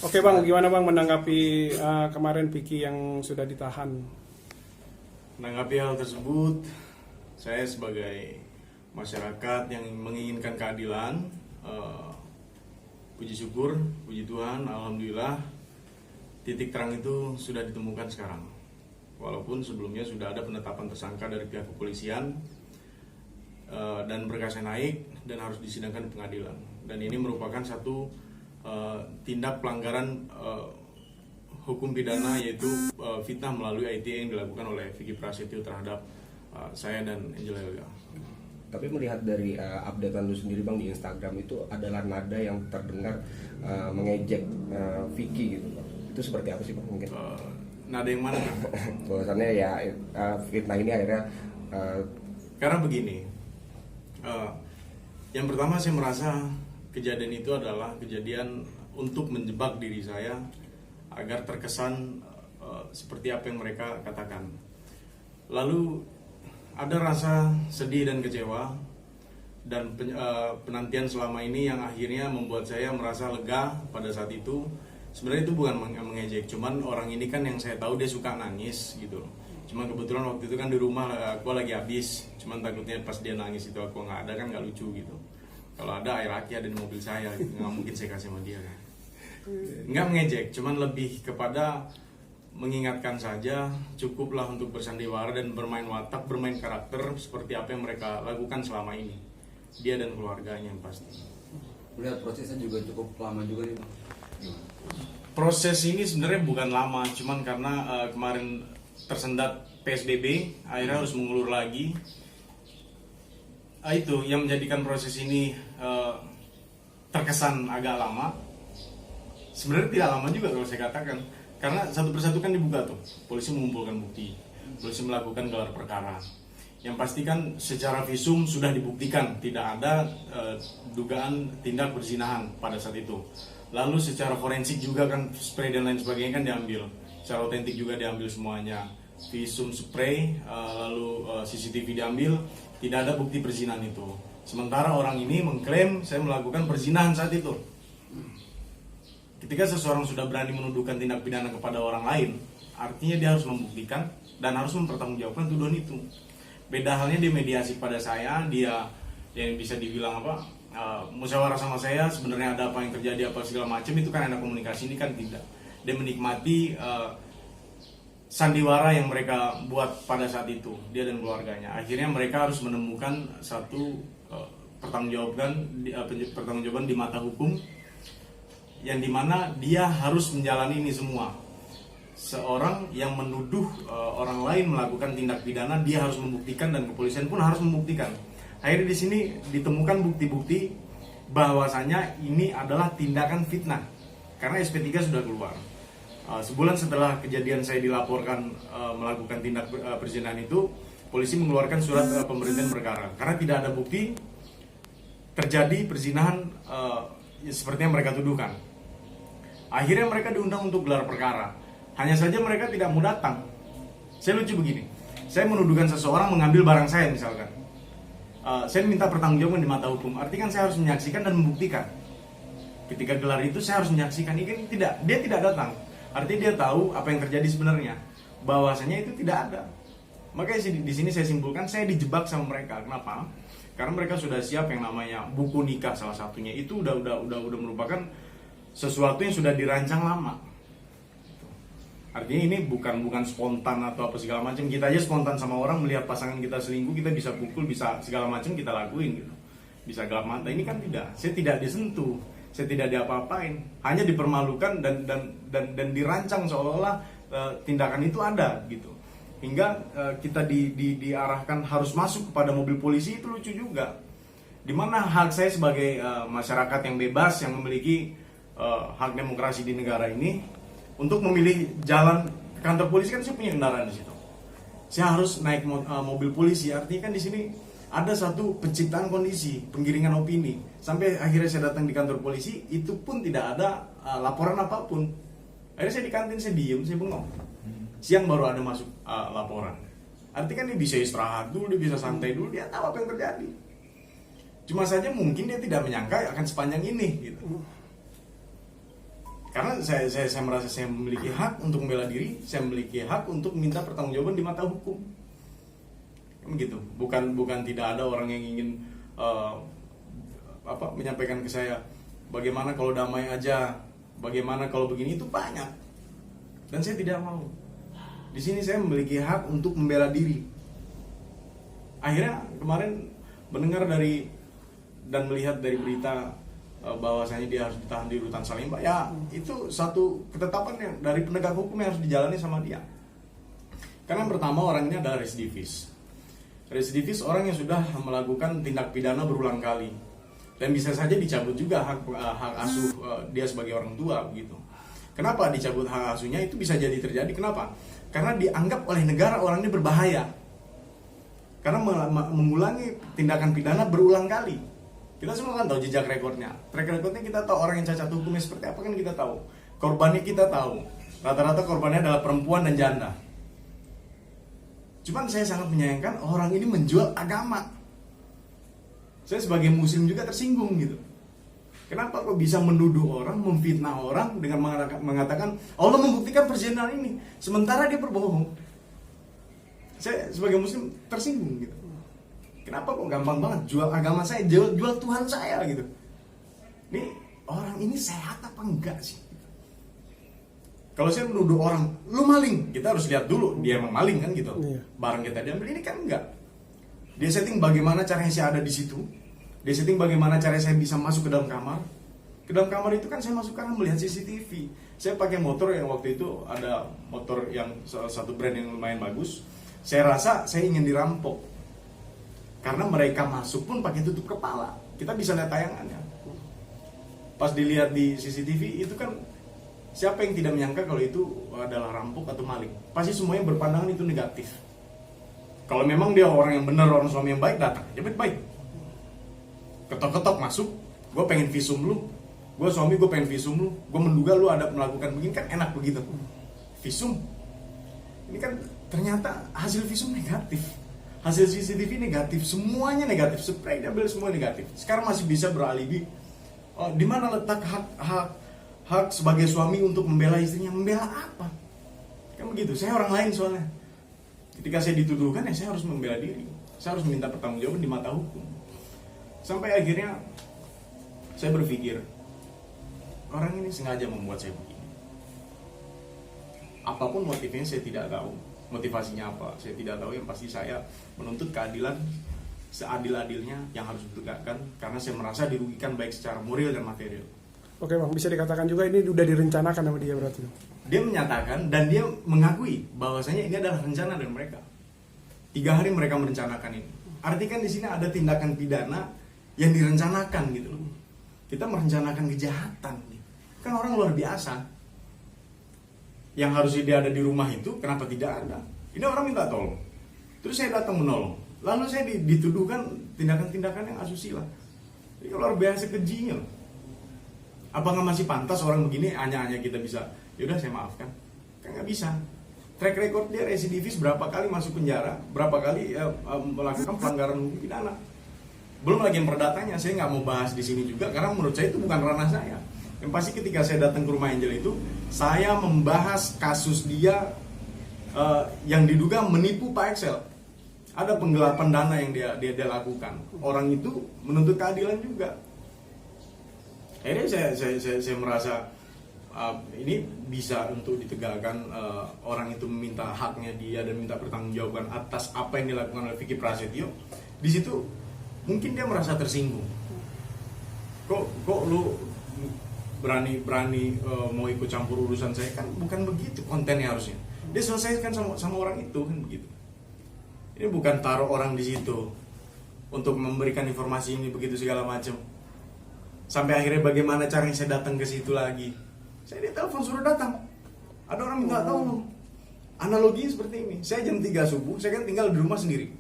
Oke Bang, gimana Bang menanggapi kemarin Vicky yang sudah ditahan? Menanggapi hal tersebut, saya sebagai masyarakat yang menginginkan keadilan, puji syukur, puji Tuhan, alhamdulillah titik terang itu sudah ditemukan sekarang. Walaupun sebelumnya sudah ada penetapan tersangka dari pihak kepolisian dan berkasnya naik dan harus disidangkan di pengadilan. Dan ini merupakan satu tindak pelanggaran hukum pidana, yaitu fitnah melalui ITE yang dilakukan oleh Vicky Prasetyo terhadap saya dan Angela Helga. Tapi melihat dari updatean lu sendiri Bang di Instagram, itu adalah nada yang terdengar mengejek Vicky gitu Bang. Itu seperti apa sih Bang mungkin? Nada yang mana? Bahwasannya ya fitnah ini akhirnya karena begini, yang pertama saya merasa kejadian itu adalah kejadian untuk menjebak diri saya agar terkesan seperti apa yang mereka katakan. Lalu ada rasa sedih dan kecewa dan penantian selama ini yang akhirnya membuat saya merasa lega pada saat itu. Sebenarnya itu bukan mengejek, cuman orang ini kan yang saya tahu dia suka nangis gitu. Cuman kebetulan waktu itu kan di rumah aku lagi habis, cuman takutnya pas dia nangis itu aku nggak ada kan nggak lucu gitu. Kalau ada air aki ada di mobil saya, nggak mungkin saya kasih sama dia kan. Nggak mengejek, cuman lebih kepada mengingatkan saja, cukuplah untuk bersandiwara dan bermain watak, bermain karakter seperti apa yang mereka lakukan selama ini, dia dan keluarganya yang pasti. Melihat prosesnya juga cukup lama juga nih Bang. Proses ini sebenarnya bukan lama, cuman karena kemarin tersendat PSBB, akhirnya harus mengulur lagi. Itu yang menjadikan proses ini terkesan agak lama. Sebenarnya tidak lama juga kalau saya katakan, karena satu persatu kan dibuka tuh, polisi mengumpulkan bukti, polisi melakukan gelar perkara. Yang pasti kan secara visum sudah dibuktikan tidak ada dugaan tindak perzinahan pada saat itu. Lalu secara forensik juga kan spray dan lain sebagainya kan diambil, secara otentik juga diambil semuanya. Visum spray, lalu CCTV diambil, tidak ada bukti perzinahan itu. Sementara orang ini mengklaim saya melakukan perzinahan saat itu. Ketika seseorang sudah berani menuduhkan tindak pidana kepada orang lain, artinya dia harus membuktikan dan harus mempertanggungjawabkan tuduhan itu. Beda halnya di mediasi pada saya, dia yang bisa dibilang musyawarah sama saya, sebenarnya ada apa yang terjadi apa segala macam, itu kan ada komunikasi. Ini kan tidak. Dia menikmati sandiwara yang mereka buat pada saat itu, dia dan keluarganya. Akhirnya mereka harus menemukan satu pertanggungjawaban di mata hukum, yang dimana dia harus menjalani ini semua. Seorang yang menuduh orang lain melakukan tindak pidana, dia harus membuktikan dan kepolisian pun harus membuktikan. Akhirnya di sini ditemukan bukti-bukti bahwasanya ini adalah tindakan fitnah karena SP3 sudah keluar. Sebulan setelah kejadian saya dilaporkan melakukan tindak perzinahan itu, polisi mengeluarkan surat pemberhentian perkara karena tidak ada bukti terjadi perzinahan seperti yang mereka tuduhkan. Akhirnya mereka diundang untuk gelar perkara. Hanya saja mereka tidak mau datang. Saya lucu begini, saya menuduhkan seseorang mengambil barang saya misalkan. Saya minta pertanggungjawaban di mata hukum, artinya kan saya harus menyaksikan dan membuktikan. Ketika gelar itu saya harus menyaksikan, ini tidak, dia tidak datang. Artinya dia tahu apa yang terjadi sebenarnya, bahwasanya itu tidak ada. Makanya di sini saya simpulkan saya dijebak sama mereka. Kenapa? Karena mereka sudah siap yang namanya buku nikah salah satunya, itu udah merupakan sesuatu yang sudah dirancang lama. Artinya ini bukan spontan atau apa segala macam. Kita aja spontan sama orang melihat pasangan kita selingkuh, kita bisa pukul, bisa segala macam kita lakuin gitu. Bisa gelap mata. Ini kan tidak. Saya tidak disentuh, saya tidak diapa-apain, hanya dipermalukan dan dirancang seolah-olah tindakan itu ada gitu. Hingga kita diarahkan harus masuk kepada mobil polisi, itu lucu juga. Dimana hak saya sebagai masyarakat yang bebas, yang memiliki hak demokrasi di negara ini, untuk memilih jalan ke kantor polisi, kan saya punya kendaraan di situ. Saya harus naik mobil polisi, artinya kan di sini ada satu penciptaan kondisi, penggiringan opini. Sampai akhirnya saya datang di kantor polisi, itu pun tidak ada laporan apapun. Akhirnya saya di kantin, saya diem, saya bengong. Siang baru ada masuk laporan. Artinya kan dia bisa istirahat dulu, dia bisa santai dulu, dia tahu apa yang terjadi. Cuma saja mungkin dia tidak menyangka akan sepanjang ini gitu. Karena saya merasa saya memiliki hak untuk membela diri, saya memiliki hak untuk minta pertanggungjawaban di mata hukum. Begitu. Bukan tidak ada orang yang ingin menyampaikan ke saya bagaimana kalau damai aja, bagaimana kalau begini, itu banyak. Dan saya tidak mau. Di sini saya memiliki hak untuk membela diri. Akhirnya kemarin mendengar dan melihat dari berita bahwasanya dia harus ditahan di rutan Salemba, ya itu satu ketetapan yang dari penegak hukum yang harus dijalani sama dia. Karena pertama, orang ini adalah residivis. Residivis orang yang sudah melakukan tindak pidana berulang kali, dan bisa saja dicabut juga hak asuh dia sebagai orang tua begitu. Kenapa dicabut hak asuhnya? Itu bisa jadi terjadi. Kenapa? Karena dianggap oleh negara orang ini berbahaya. Karena mengulangi tindakan pidana berulang kali. Kita semua kan tahu jejak rekornya. Track rekornya kita tahu, orang yang cacat hukumnya seperti apa kan kita tahu. Korbannya kita tahu. Rata-rata korbannya adalah perempuan dan janda. Cuman saya sangat menyayangkan orang ini menjual agama. Saya sebagai muslim juga tersinggung gitu. Kenapa kok bisa menuduh orang, memfitnah orang dengan mengatakan Allah membuktikan perzinahan ini, sementara dia berbohong. Saya sebagai muslim tersinggung gitu. Kenapa kok gampang banget jual agama saya, jual Tuhan saya gitu. Ini orang ini sehat apa enggak sih? Kalau saya menuduh orang, lu maling, kita harus lihat dulu dia emang maling kan gitu. Iya. Barang kita diambil, ini kan enggak. Dia setting bagaimana caranya saya ada di situ. Dia setting bagaimana caranya saya bisa masuk ke dalam kamar. Ke dalam kamar itu kan saya masuk karena melihat CCTV. Saya pakai motor yang waktu itu ada motor yang salah satu brand yang lumayan bagus. Saya rasa saya ingin dirampok. Karena mereka masuk pun pakai tutup kepala. Kita bisa lihat tayangannya. Pas dilihat di CCTV itu kan siapa yang tidak menyangka kalau itu adalah rampok atau maling? Pasti semuanya berpandangan itu negatif. Kalau memang dia orang yang benar, orang suami yang baik, datang aja baik-baik. Ketok-ketok masuk, gue pengen visum lu. Gue suami, gue pengen visum lu. Gue menduga lu ada melakukan begini, kan enak begitu. Visum. Ini kan ternyata hasil visum negatif. Hasil CCTV negatif, semuanya negatif. Spray diambil semua negatif. Sekarang masih bisa beralibi. Di mana letak hak sebagai suami untuk membela istrinya? Membela apa? Kan begitu. Saya orang lain soalnya. Ketika saya dituduhkan, ya saya harus membela diri. Saya harus minta pertanggungjawaban di mata hukum. Sampai akhirnya saya berpikir, orang ini sengaja membuat saya begini. Apapun motifnya saya tidak tahu. Motivasinya apa? Saya tidak tahu. Yang pasti saya menuntut keadilan seadil-adilnya yang harus ditegakkan. Karena saya merasa dirugikan baik secara moral dan material. Oke bang, bisa dikatakan juga ini udah direncanakan sama dia berarti? Dia menyatakan dan dia mengakui bahwasanya ini adalah rencana dari mereka. 3 hari mereka merencanakan ini. Artinya kan di sini ada tindakan pidana yang direncanakan gitu loh. Kita merencanakan kejahatan. Kan orang luar biasa. Yang harusnya dia ada di rumah itu, kenapa tidak ada? Ini orang minta tolong. Terus saya datang menolong. Lalu saya dituduhkan tindakan-tindakan yang asusila. Ini luar biasa kejinya loh. Apakah masih pantas orang begini hanya kita bisa, yaudah saya maafkan? Kan nggak bisa. Track record dia residivis, berapa kali masuk penjara, berapa kali melakukan pelanggaran hukum pidana. Belum lagi yang perdatanya, saya nggak mau bahas di sini juga karena menurut saya itu bukan ranah saya. Yang pasti ketika saya datang ke rumah Angel itu, saya membahas kasus dia yang diduga menipu Pak Excel. Ada penggelapan dana yang dia lakukan. Orang itu menuntut keadilan juga. Akhirnya saya merasa ini bisa untuk ditegakkan. Orang itu meminta haknya dia dan minta pertanggungjawaban atas apa yang dilakukan oleh Vicky Prasetyo. Di situ mungkin dia merasa tersinggung. Kok lu berani mau ikut campur urusan saya? Kan bukan begitu kontennya harusnya. Dia selesaikan sama orang itu kan begitu. Ini bukan taruh orang di situ untuk memberikan informasi ini begitu segala macam. Sampai akhirnya bagaimana caranya saya datang ke situ lagi? Saya ditelepon suruh datang. Ada orang minta tolong. Analogi seperti ini. Saya jam 3 subuh, saya kan tinggal di rumah sendiri.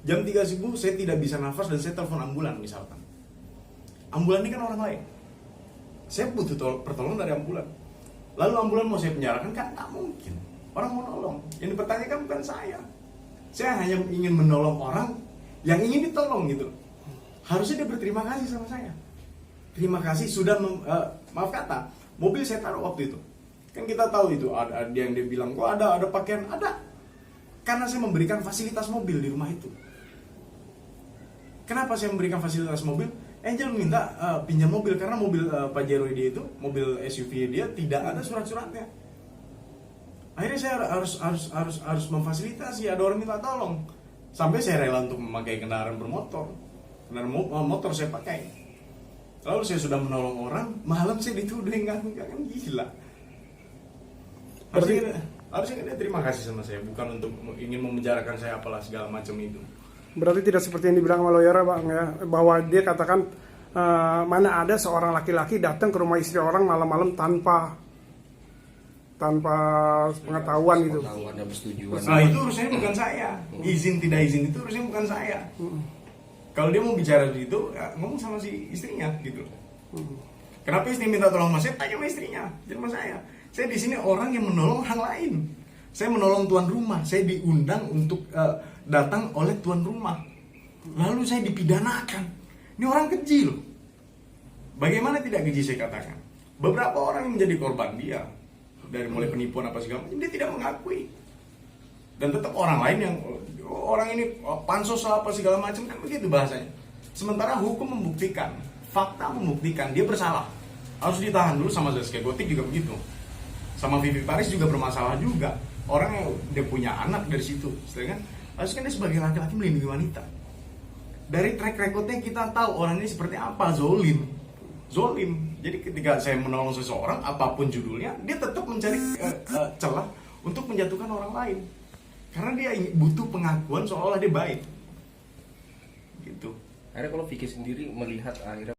Jam 3 subuh saya tidak bisa nafas dan saya telepon ambulan misalkan. Ambulan ini kan orang lain. Saya butuh pertolongan dari ambulan. Lalu ambulan mau saya penjarakan kan tak mungkin. Orang mau nolong. Yang dipertanyakan bukan saya. Saya hanya ingin menolong orang yang ingin ditolong gitu. Harusnya dia berterima kasih sama saya. Terima kasih sudah maaf kata, mobil saya taruh waktu itu. Kan kita tahu itu ada yang dia bilang kok ada pakaian, ada. Karena saya memberikan fasilitas mobil di rumah itu. Kenapa saya memberikan fasilitas mobil? Angel minta pinjam mobil karena mobil Pajero dia itu, mobil SUV dia tidak ada surat-suratnya. Akhirnya saya harus memfasilitasi, ada orang minta tolong. Sampai saya rela untuk memakai kendaraan bermotor. Kendaraan motor saya pakai. Lalu saya sudah menolong orang, malam saya dituduh enggak kan gila. Harusnya dia terima kasih sama saya, bukan untuk ingin memenjarakan saya apalah segala macam itu. Berarti tidak seperti yang dibilang sama lawyer bang ya, bahwa dia katakan mana ada seorang laki-laki datang ke rumah istri orang malam-malam tanpa pengetahuan gitu. Pengetahuan dan persetujuan. Nah itu urusannya bukan saya. Izin tidak izin itu urusannya bukan saya. Kalau dia mau bicara gitu, ya, ngomong sama si istrinya gitu. Kenapa istri minta tolong sama saya? Tanya sama istrinya, jangan sama saya. Saya di sini orang yang menolong orang lain. Saya menolong tuan rumah. Saya diundang untuk datang oleh tuan rumah. Lalu saya dipidanakan. Ini orang keji loh. Bagaimana tidak keji saya katakan? Beberapa orang yang menjadi korban dia, dari mulai penipuan apa segala macam, dia tidak mengakui. Dan tetap orang lain yang orang ini pansos apa segala macam, kan begitu bahasanya. Sementara hukum membuktikan, fakta membuktikan dia bersalah. Harus ditahan dulu. Sama Zaskia Gotik juga begitu. Sama Vivi Paris juga bermasalah juga. Orang yang dia punya anak dari situ, sedangkan harusnya dia sebagai laki-laki melindungi wanita. Dari track recordnya kita tahu orang ini seperti apa, zolim. Jadi ketika saya menolong seseorang, apapun judulnya, dia tetap mencari celah untuk menjatuhkan orang lain. Karena dia butuh pengakuan seolah-olah dia baik. Gitu. Akhirnya kalau Vicky sendiri melihat akhirnya